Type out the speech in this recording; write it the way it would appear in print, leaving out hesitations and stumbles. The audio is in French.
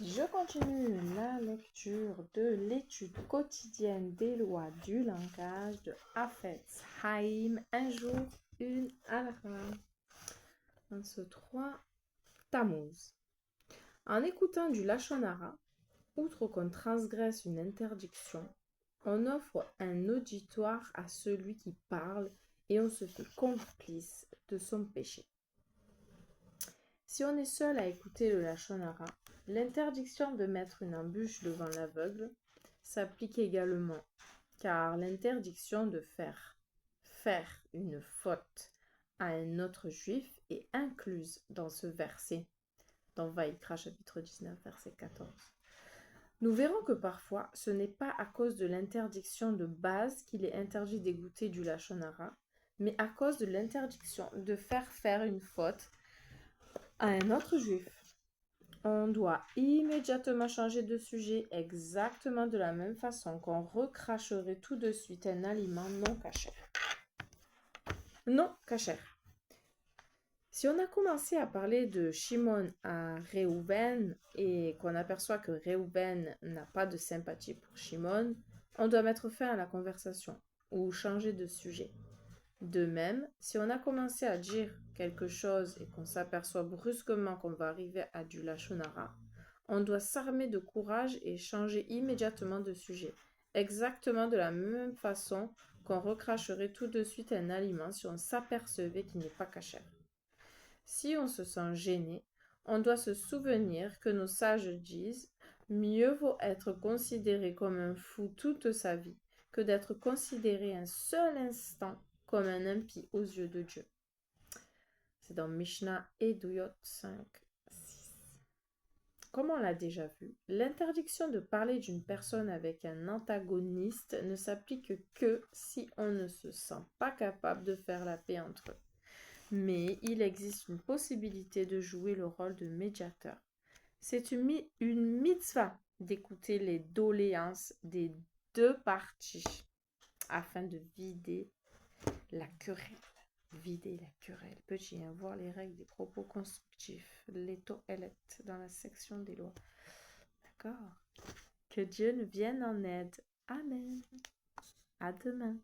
Je continue la lecture de l'étude quotidienne des lois du langage de Hafetz Haïm, un jour, une halakha. 23 Tammuz. En écoutant du Lachon Hara, outre qu'on transgresse une interdiction, on offre un auditoire à celui qui parle et on se fait complice de son péché. Si on est seul à écouter le Lachon Hara, l'interdiction de mettre une embûche devant l'aveugle s'applique également, car l'interdiction de faire une faute à un autre juif est incluse dans ce verset, dans Vaïkra chapitre 19, verset 14. Nous verrons que parfois, ce n'est pas à cause de l'interdiction de base qu'il est interdit d'écouter du Lachon Hara, mais à cause de l'interdiction de faire une faute à un autre juif. On doit immédiatement changer de sujet exactement de la même façon qu'on recracherait tout de suite un aliment non kasher. Non kasher. Si on a commencé à parler de Shimon à Réhouven et qu'on aperçoit que Réhouven n'a pas de sympathie pour Shimon, on doit mettre fin à la conversation ou changer de sujet. De même, si on a commencé à dire quelque chose et qu'on s'aperçoit brusquement qu'on va arriver à du Lachon Hara, on doit s'armer de courage et changer immédiatement de sujet, exactement de la même façon qu'on recracherait tout de suite un aliment si on s'apercevait qu'il n'est pas kasher. Si on se sent gêné, on doit se souvenir que nos sages disent « Mieux vaut être considéré comme un fou toute sa vie que d'être considéré un seul instant comme un impie aux yeux de Dieu. » C'est dans Mishnah Eduyot 5, 6. Comme on l'a déjà vu, l'interdiction de parler d'une personne avec un antagoniste ne s'applique que si on ne se sent pas capable de faire la paix entre eux. Mais il existe une possibilité de jouer le rôle de médiateur. C'est une mitzvah d'écouter les doléances des deux parties afin de vider la querelle. Petit 1, voir les règles des propos constructifs, les toilettes dans la section des lois. D'accord? Que Dieu nous vienne en aide. Amen. À demain.